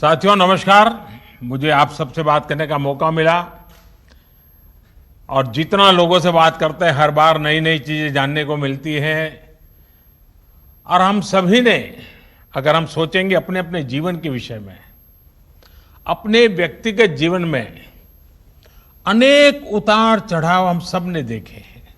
साथियों नमस्कार। मुझे आप सबसे बात करने का मौका मिला और जितना लोगों से बात करते हैं हर बार नई नई चीजें जानने को मिलती है। और हम सभी ने अगर हम सोचेंगे अपने अपने जीवन के विषय में, अपने व्यक्तिगत जीवन में अनेक उतार चढ़ाव हम सब ने देखे हैं।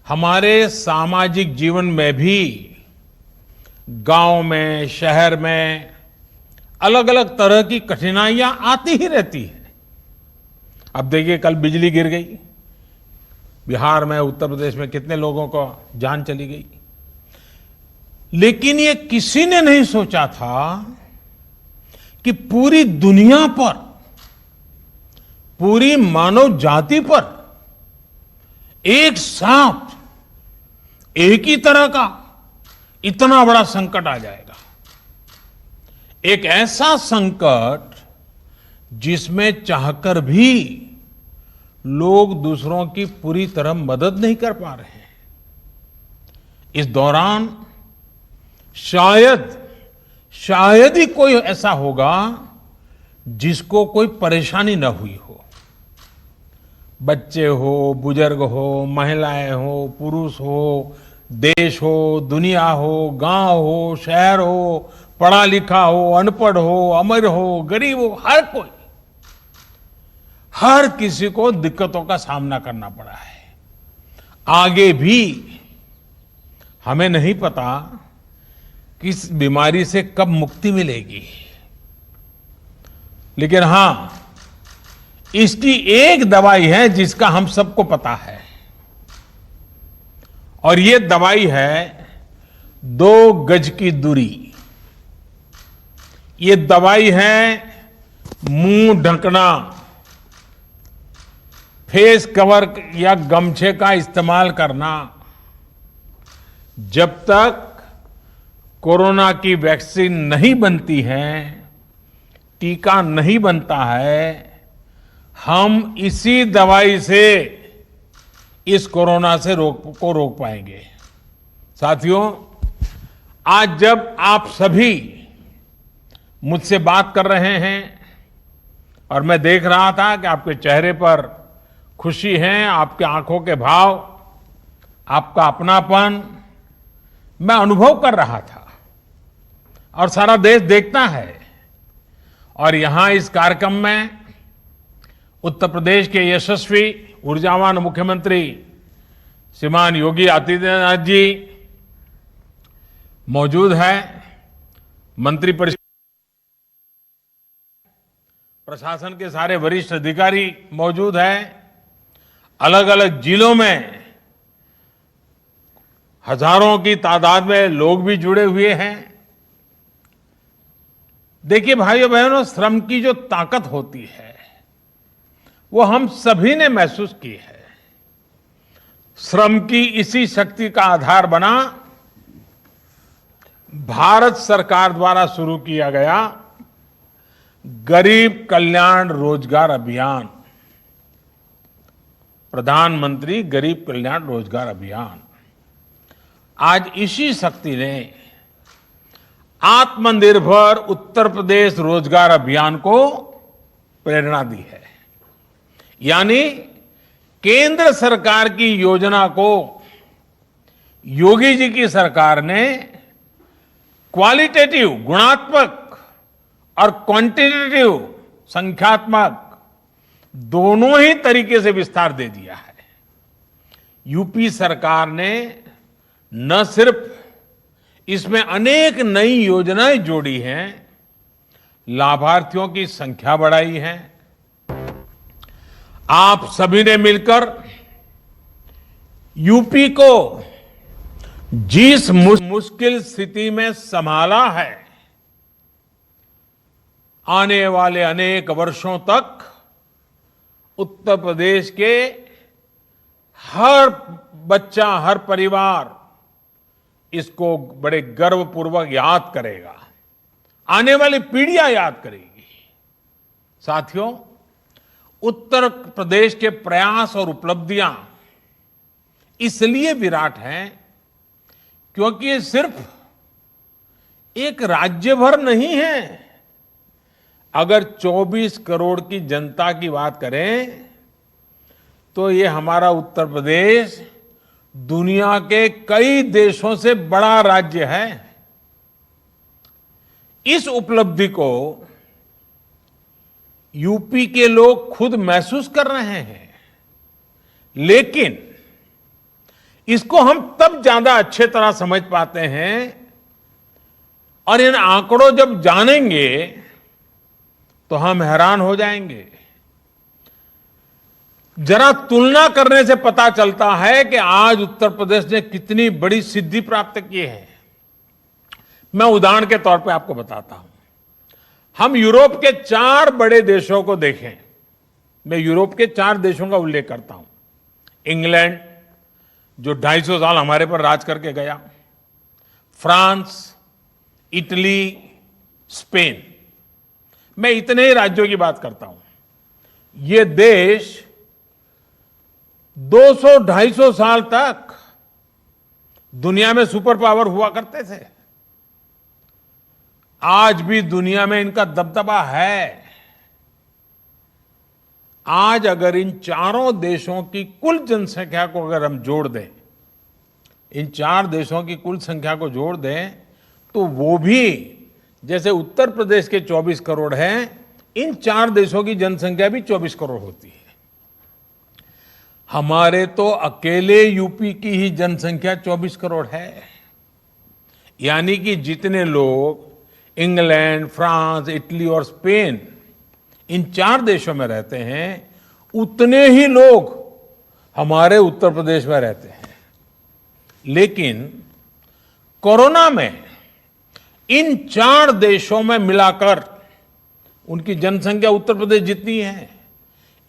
हमारे सामाजिक जीवन में भी गांव में, शहर में अलग अलग तरह की कठिनाइयां आती ही रहती हैं। अब देखिए, कल बिजली गिर गई, बिहार में, उत्तर प्रदेश में कितने लोगों को जान चली गई। लेकिन ये किसी ने नहीं सोचा था कि पूरी दुनिया पर, पूरी मानव जाति पर एक साथ एक ही तरह का इतना बड़ा संकट आ जाएगा। एक ऐसा संकट जिसमें चाहकर भी लोग दूसरों की पूरी तरह मदद नहीं कर पा रहे हैं। इस दौरान शायद ही कोई ऐसा होगा जिसको कोई परेशानी न हुई हो। बच्चे हो, बुजुर्ग हो, महिलाएं हो, पुरुष हो, देश हो, दुनिया हो, गांव हो, शहर हो, पढ़ा लिखा हो, अनपढ़ हो, अमीर हो, गरीब हो, हर किसी को दिक्कतों का सामना करना पड़ा है। आगे भी हमें नहीं पता कि इस बीमारी से कब मुक्ति मिलेगी, लेकिन हां, इसकी एक दवाई है जिसका हम सबको पता है, और ये दवाई है 2 गज की दूरी। ये दवाई है मुंह ढकना, फेस कवर या गमछे का इस्तेमाल करना। जब तक कोरोना की वैक्सीन नहीं बनती है, टीका नहीं बनता है, हम इसी दवाई से इस कोरोना से रोक पाएंगे। साथियों, आज जब आप सभी मुझसे बात कर रहे हैं और मैं देख रहा था कि आपके चेहरे पर खुशी है, आपके आंखों के भाव, आपका अपनापन मैं अनुभव कर रहा था, और सारा देश देखता है। और यहां इस कार्यक्रम में उत्तर प्रदेश के यशस्वी ऊर्जावान मुख्यमंत्री श्रीमान योगी आदित्यनाथ जी मौजूद है, मंत्रिपरिषद, प्रशासन के सारे वरिष्ठ अधिकारी मौजूद हैं, अलग अलग जिलों में हजारों की तादाद में लोग भी जुड़े हुए हैं। देखिए भाइयों बहनों, श्रम की जो ताकत होती है वो हम सभी ने महसूस की है। श्रम की इसी शक्ति का आधार बना भारत सरकार द्वारा शुरू किया गया गरीब कल्याण रोजगार अभियान, प्रधानमंत्री गरीब कल्याण रोजगार अभियान। आज इसी शक्ति ने आत्मनिर्भर उत्तर प्रदेश रोजगार अभियान को प्रेरणा दी है। यानी केंद्र सरकार की योजना को योगी जी की सरकार ने क्वालिटेटिव, गुणात्मक, और क्वांटिटेटिव, संख्यात्मक, दोनों ही तरीके से विस्तार दे दिया है। यूपी सरकार ने न सिर्फ इसमें अनेक नई योजनाएं जोड़ी हैं, लाभार्थियों की संख्या बढ़ाई है। आप सभी ने मिलकर यूपी को जिस मुश्किल स्थिति में संभाला है, आने वाले अनेक वर्षों तक उत्तर प्रदेश के हर बच्चा, हर परिवार इसको बड़े गर्वपूर्वक याद करेगा, आने वाली पीढ़ियां याद करेगी। साथियों, उत्तर प्रदेश के प्रयास और उपलब्धियां इसलिए विराट हैं क्योंकि ये सिर्फ एक राज्य भर नहीं है, अगर 24 करोड़ की जनता की बात करें तो ये हमारा उत्तर प्रदेश दुनिया के कई देशों से बड़ा राज्य है। इस उपलब्धि को यूपी के लोग खुद महसूस कर रहे हैं, लेकिन इसको हम तब ज्यादा अच्छे तरह समझ पाते हैं और इन आंकड़ों जब जानेंगे तो हम हैरान हो जाएंगे। जरा तुलना करने से पता चलता है कि आज उत्तर प्रदेश ने कितनी बड़ी सिद्धि प्राप्त की है। मैं उदाहरण के तौर पे आपको बताता हूं। हम यूरोप के 4 बड़े देशों को देखें। मैं यूरोप के 4 देशों का उल्लेख करता हूं। इंग्लैंड, जो 250 साल हमारे पर राज करके गया, फ्रांस, इटली, स्पेन। मैं इतने ही राज्यों की बात करता हूं। ये देश 200-250 साल तक दुनिया में सुपर पावर हुआ करते थे। आज भी दुनिया में इनका दबदबा है। आज अगर इन चारों देशों की कुल जनसंख्या को अगर हम जोड़ दें, इन 4 देशों की कुल संख्या को जोड़ दें, तो वो भी जैसे उत्तर प्रदेश के 24 करोड़ हैं, इन 4 देशों की जनसंख्या भी 24 करोड़ होती है। हमारे तो अकेले यूपी की ही जनसंख्या 24 करोड़ है। यानी कि जितने लोग इंग्लैंड, फ्रांस, इटली और स्पेन, इन 4 देशों में रहते हैं, उतने ही लोग हमारे उत्तर प्रदेश में रहते हैं। लेकिन कोरोना में इन 4 देशों में मिलाकर उनकी जनसंख्या उत्तर प्रदेश जितनी है,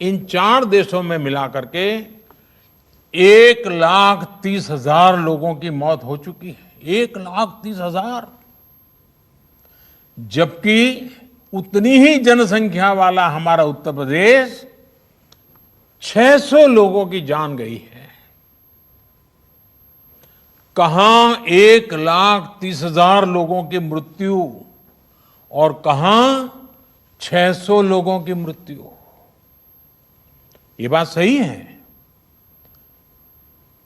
इन 4 देशों में मिलाकर के 1,30,000 लोगों की मौत हो चुकी है। 1,30,000। जबकि उतनी ही जनसंख्या वाला हमारा उत्तर प्रदेश 600 लोगों की जान गई है। कहां 1,30,000 लोगों की मृत्यु और कहां 600 लोगों की मृत्यु। ये बात सही है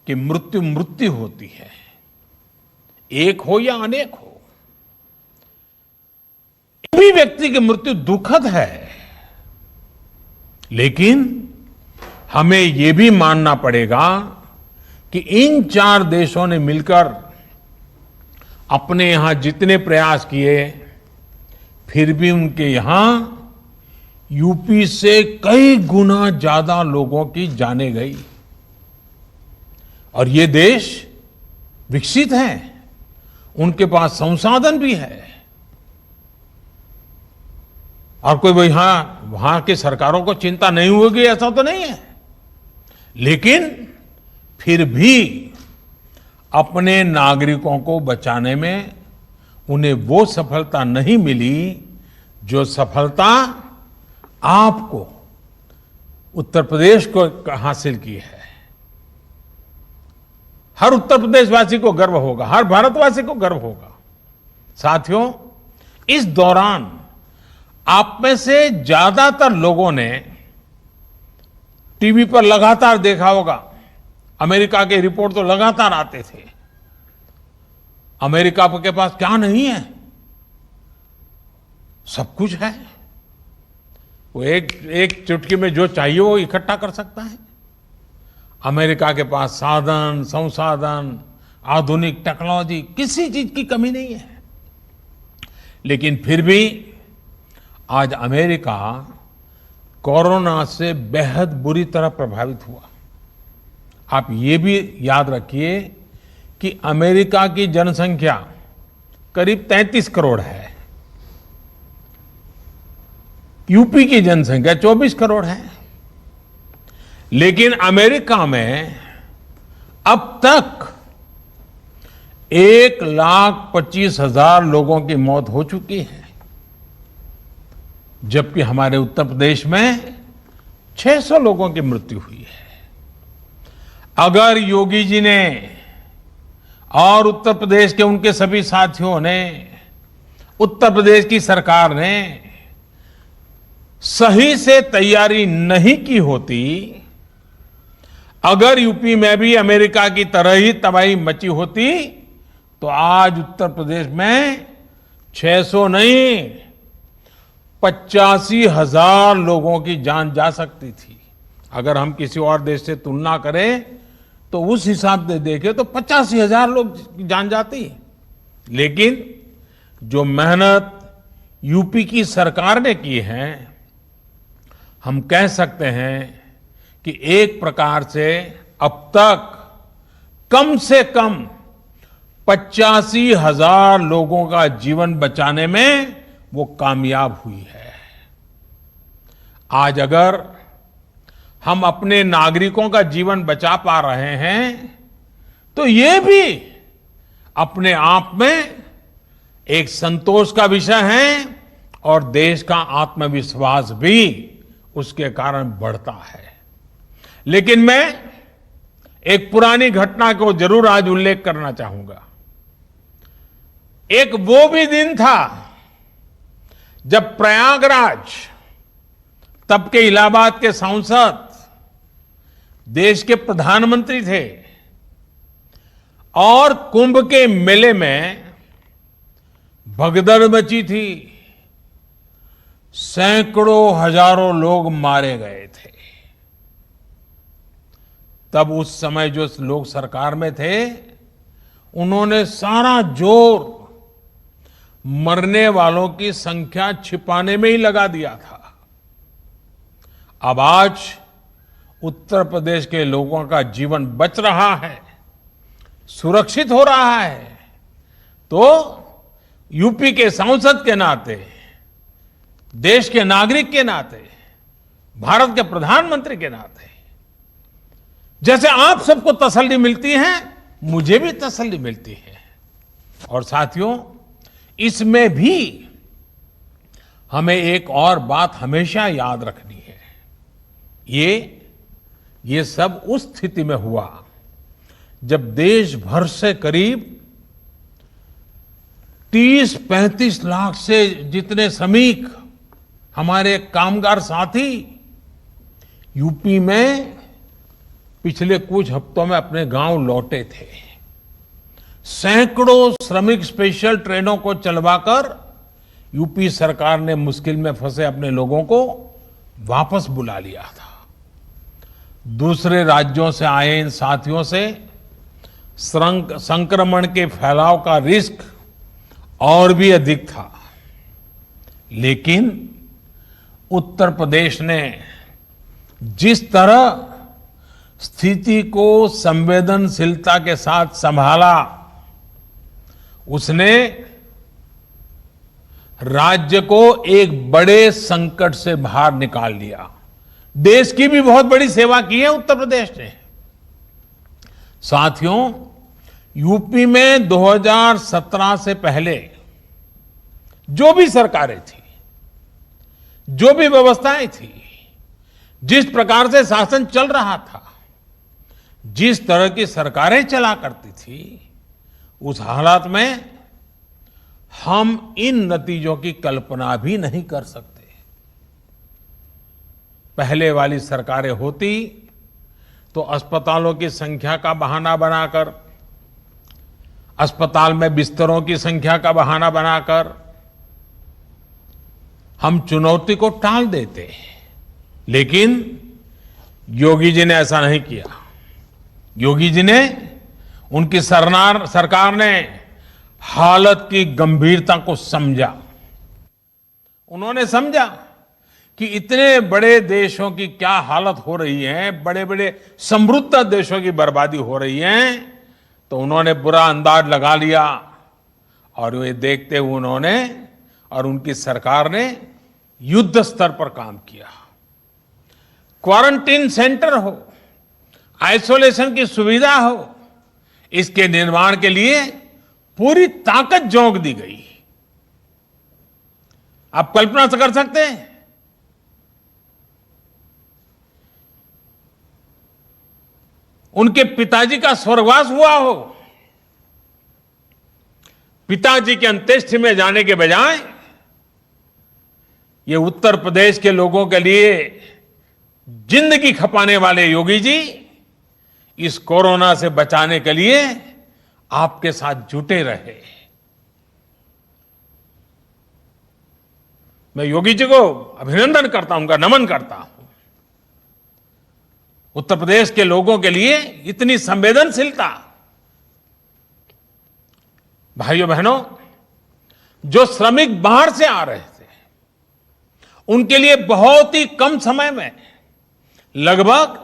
कि मृत्यु मृत्यु होती है, एक हो या अनेक हो। भी व्यक्ति की मृत्यु दुखद है, लेकिन हमें यह भी मानना पड़ेगा कि इन 4 देशों ने मिलकर अपने यहां जितने प्रयास किए, फिर भी उनके यहां यूपी से कई गुना ज्यादा लोगों की जाने गई। और ये देश विकसित है, उनके पास संसाधन भी है, और कोई वहां की सरकारों को चिंता नहीं होगी ऐसा तो नहीं है। लेकिन फिर भी अपने नागरिकों को बचाने में उन्हें वो सफलता नहीं मिली जो सफलता आपको उत्तर प्रदेश को हासिल की है। हर उत्तर प्रदेशवासी को गर्व होगा, हर भारतवासी को गर्व होगा। साथियों, इस दौरान आप में से ज्यादातर लोगों ने टीवी पर लगातार देखा होगा, अमेरिका के रिपोर्ट तो लगातार आते थे। अमेरिका के पास क्या नहीं है? सब कुछ है। वो एक चुटकी में जो चाहिए वो इकट्ठा कर सकता है। अमेरिका के पास साधन, संसाधन, आधुनिक टेक्नोलॉजी, किसी चीज की कमी नहीं है। लेकिन फिर भी आज अमेरिका कोरोना से बेहद बुरी तरह प्रभावित हुआ। आप ये भी याद रखिए कि अमेरिका की जनसंख्या करीब 33 करोड़ है, यूपी की जनसंख्या 24 करोड़ है। लेकिन अमेरिका में अब तक 1,25,000 लोगों की मौत हो चुकी है, जबकि हमारे उत्तर प्रदेश में 600 लोगों की मृत्यु हुई है। अगर योगी जी ने और उत्तर प्रदेश के उनके सभी साथियों ने, उत्तर प्रदेश की सरकार ने सही से तैयारी नहीं की होती, अगर यूपी में भी अमेरिका की तरह ही तबाही मची होती, तो आज उत्तर प्रदेश में 600 नहीं 85,000 लोगों की जान जा सकती थी। अगर हम किसी और देश से तुलना करें तो उस हिसाब से देखें तो 85,000 लोग की जान जाती। लेकिन जो मेहनत यूपी की सरकार ने की है, हम कह सकते हैं कि एक प्रकार से अब तक कम से कम 85,000 लोगों का जीवन बचाने में वो कामयाब हुई है। आज अगर हम अपने नागरिकों का जीवन बचा पा रहे हैं तो ये भी अपने आप में एक संतोष का विषय है और देश का आत्मविश्वास भी उसके कारण बढ़ता है। लेकिन मैं एक पुरानी घटना को जरूर आज उल्लेख करना चाहूंगा। एक वो भी दिन था जब प्रयागराज, तब के इलाहाबाद के सांसद, देश के प्रधानमंत्री थे और कुंभ के मेले में भगदड़ मची थी। सैकड़ों हजारों लोग मारे गए थे। तब उस समय जो लोग सरकार में थे, उन्होंने सारा जोर मरने वालों की संख्या छिपाने में ही लगा दिया था। अब आज उत्तर प्रदेश के लोगों का जीवन बच रहा है, सुरक्षित हो रहा है, तो यूपी के सांसद के नाते, देश के नागरिक के नाते, भारत के प्रधानमंत्री के नाते, जैसे आप सबको तसल्ली मिलती है, मुझे भी तसल्ली मिलती है। और साथियों, इसमें भी हमें एक और बात हमेशा याद रखनी है। ये सब उस स्थिति में हुआ जब देश भर से करीब 30-35 लाख से जितने श्रमिक, हमारे कामगार साथी यूपी में पिछले कुछ हफ्तों में अपने गांव लौटे थे। सैकड़ों श्रमिक स्पेशल ट्रेनों को चलवाकर यूपी सरकार ने मुश्किल में फंसे अपने लोगों को वापस बुला लिया था। दूसरे राज्यों से आए इन साथियों से संक्रमण के फैलाव का रिस्क और भी अधिक था, लेकिन उत्तर प्रदेश ने जिस तरह स्थिति को संवेदनशीलता के साथ संभाला, उसने राज्य को एक बड़े संकट से बाहर निकाल लिया। देश की भी बहुत बड़ी सेवा की है उत्तर प्रदेश ने। साथियों, यूपी में 2017 से पहले जो भी सरकारें थी, जो भी व्यवस्थाएं थी, जिस प्रकार से शासन चल रहा था, जिस तरह की सरकारें चला करती थी, उस हालात में हम इन नतीजों की कल्पना भी नहीं कर सकते। पहले वाली सरकारें होती तो अस्पतालों की संख्या का बहाना बनाकर, अस्पताल में बिस्तरों की संख्या का बहाना बनाकर हम चुनौती को टाल देते। लेकिन योगी जी ने ऐसा नहीं किया। योगी जी ने, उनकी सरकार ने हालत की गंभीरता को समझा। उन्होंने समझा कि इतने बड़े देशों की क्या हालत हो रही है, बड़े बड़े समृद्ध देशों की बर्बादी हो रही है, तो उन्होंने बुरा अंदाज लगा लिया और वे देखते हुए उन्होंने और उनकी सरकार ने युद्ध स्तर पर काम किया। क्वारंटीन सेंटर हो, आइसोलेशन की सुविधा हो, इसके निर्माण के लिए पूरी ताकत झोंक दी गई। आप कल्पना से कर सकते हैं, उनके पिताजी का स्वर्गवास हुआ हो, पिताजी के अंत्येष्टि में जाने के बजाय ये उत्तर प्रदेश के लोगों के लिए जिंदगी खपाने वाले योगी जी इस कोरोना से बचाने के लिए आपके साथ जुटे रहे। मैं योगी जी को अभिनंदन करता हूं, उनका नमन करता हूं। उत्तर प्रदेश के लोगों के लिए इतनी संवेदनशीलता। भाइयों बहनों, जो श्रमिक बाहर से आ रहे थे उनके लिए बहुत ही कम समय में लगभग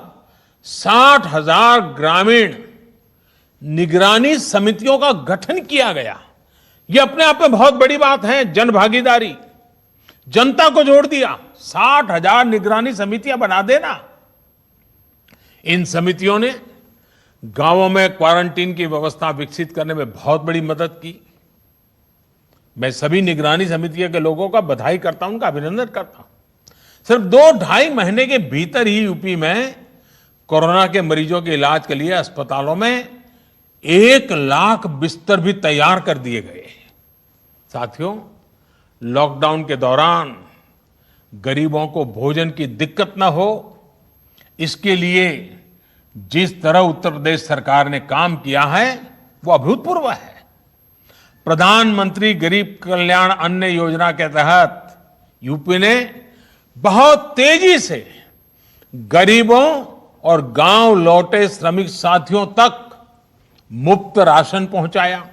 60,000 ग्रामीण निगरानी समितियों का गठन किया गया। यह अपने आप में बहुत बड़ी बात है। जन भागीदारी, जनता को जोड़ दिया। 60,000 निगरानी समितियां बना देना। इन समितियों ने गांवों में क्वारंटीन की व्यवस्था विकसित करने में बहुत बड़ी मदद की। मैं सभी निगरानी समितियों के लोगों का बधाई करता हूं, उनका अभिनंदन करता हूं। सिर्फ 2-2.5 महीने के भीतर ही यूपी में कोरोना के मरीजों के इलाज के लिए अस्पतालों में 1 लाख बिस्तर भी तैयार कर दिए गए। साथियों, लॉकडाउन के दौरान गरीबों को भोजन की दिक्कत न हो, इसके लिए जिस तरह उत्तर प्रदेश सरकार ने काम किया है वो अभूतपूर्व है। प्रधानमंत्री गरीब कल्याण अन्न योजना के तहत यूपी ने बहुत तेजी से गरीबों और गांव लौटे श्रमिक साथियों तक मुफ्त राशन पहुंचाया।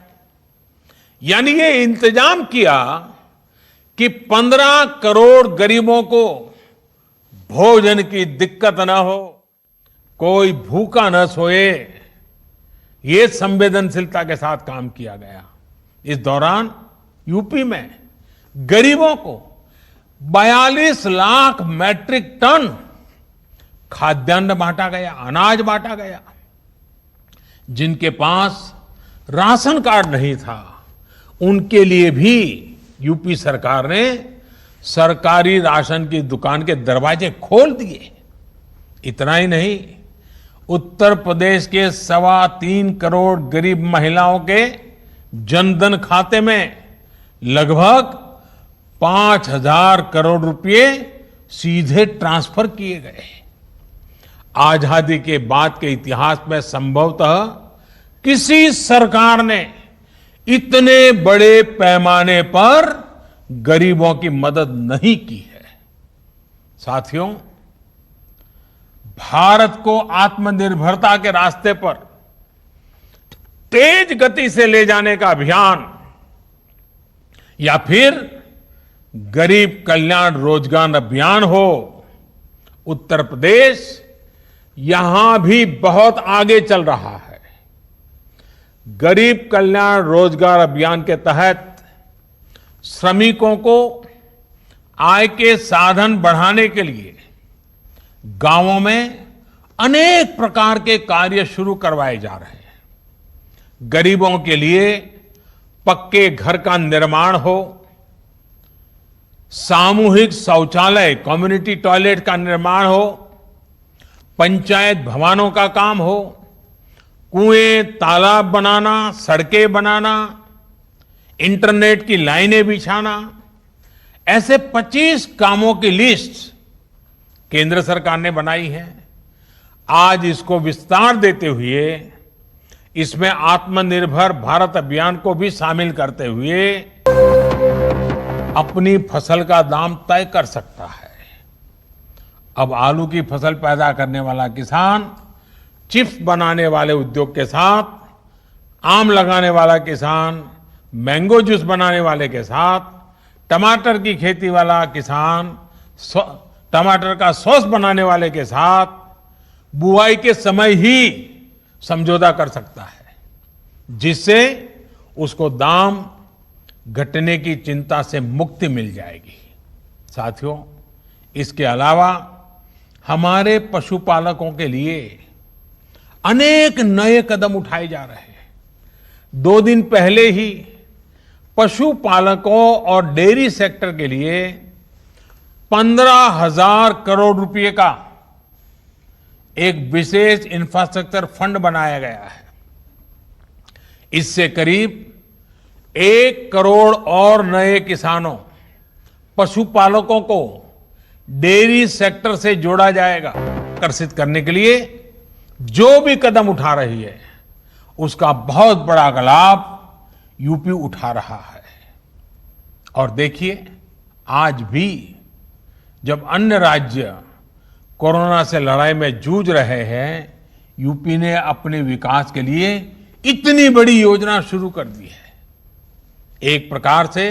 यानी ये इंतजाम किया कि 15 करोड़ गरीबों को भोजन की दिक्कत न हो, कोई भूखा न सोए। ये संवेदनशीलता के साथ काम किया गया। इस दौरान यूपी में गरीबों को 42 लाख मैट्रिक टन खाद्यान्न बांटा गया, अनाज बांटा गया। जिनके पास राशन कार्ड नहीं था उनके लिए भी यूपी सरकार ने सरकारी राशन की दुकान के दरवाजे खोल दिए। इतना ही नहीं, उत्तर प्रदेश के 3.25 करोड़ गरीब महिलाओं के जनधन खाते में लगभग 5,000 करोड़ रुपए सीधे ट्रांसफर किए गए। आजादी के बाद के इतिहास में संभवतः किसी सरकार ने इतने बड़े पैमाने पर गरीबों की मदद नहीं की है। साथियों, भारत को आत्मनिर्भरता के रास्ते पर तेज गति से ले जाने का अभियान या फिर गरीब कल्याण रोजगार अभियान हो, उत्तर प्रदेश यहां भी बहुत आगे चल रहा है। गरीब कल्याण रोजगार अभियान के तहत श्रमिकों को आय के साधन बढ़ाने के लिए गांवों में अनेक प्रकार के कार्य शुरू करवाए जा रहे हैं। गरीबों के लिए पक्के घर का निर्माण हो, सामूहिक शौचालय कम्युनिटी टॉयलेट का निर्माण हो, पंचायत भवनों का काम हो, कुएं तालाब बनाना, सड़कें बनाना, इंटरनेट की लाइनें बिछाना, ऐसे 25 कामों की लिस्ट केंद्र सरकार ने बनाई है। आज इसको विस्तार देते हुए इसमें आत्मनिर्भर भारत अभियान को भी शामिल करते हुए अपनी फसल का दाम तय कर सकता है। अब आलू की फसल पैदा करने वाला किसान चिप्स बनाने वाले उद्योग के साथ, आम लगाने वाला किसान मैंगो जूस बनाने वाले के साथ, टमाटर की खेती वाला किसान टमाटर का सॉस बनाने वाले के साथ बुआई के समय ही समझौता कर सकता है, जिससे उसको दाम घटने की चिंता से मुक्ति मिल जाएगी। साथियों, इसके अलावा हमारे पशुपालकों के लिए अनेक नए कदम उठाए जा रहे हैं। 2 दिन पहले ही पशुपालकों और डेयरी सेक्टर के लिए 15,000 करोड़ रुपए का एक विशेष इंफ्रास्ट्रक्चर फंड बनाया गया है। इससे करीब 1 करोड़ और नए किसानों, पशुपालकों को डेयरी सेक्टर से जोड़ा जाएगा। आकर्षित करने के लिए जो भी कदम उठा रही है उसका बहुत बड़ा लाभ यूपी उठा रहा है। और देखिए, आज भी जब अन्य राज्य कोरोना से लड़ाई में जूझ रहे हैं, यूपी ने अपने विकास के लिए इतनी बड़ी योजना शुरू कर दी है। एक प्रकार से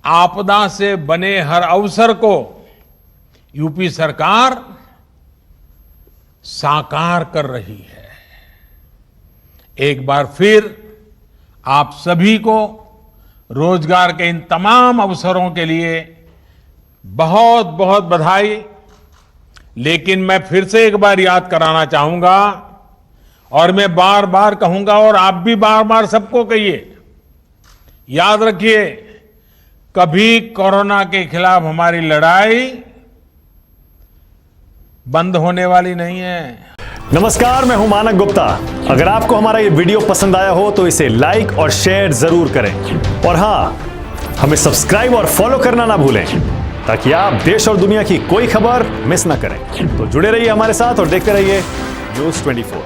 आपदा से बने हर अवसर को यूपी सरकार साकार कर रही है। एक बार फिर आप सभी को रोजगार के इन तमाम अवसरों के लिए बहुत बहुत बधाई। लेकिन मैं फिर से एक बार याद कराना चाहूंगा और मैं बार बार कहूंगा और आप भी बार बार सबको कहिए, याद रखिए, कभी कोरोना के खिलाफ हमारी लड़ाई बंद होने वाली नहीं है। नमस्कार, मैं हूं मानक गुप्ता। अगर आपको हमारा ये वीडियो पसंद आया हो तो इसे लाइक और शेयर जरूर करें और हां, हमें सब्सक्राइब और फॉलो करना ना भूलें ताकि आप देश और दुनिया की कोई खबर मिस ना करें। तो जुड़े रहिए हमारे साथ और देखते रहिए न्यूज़ 24।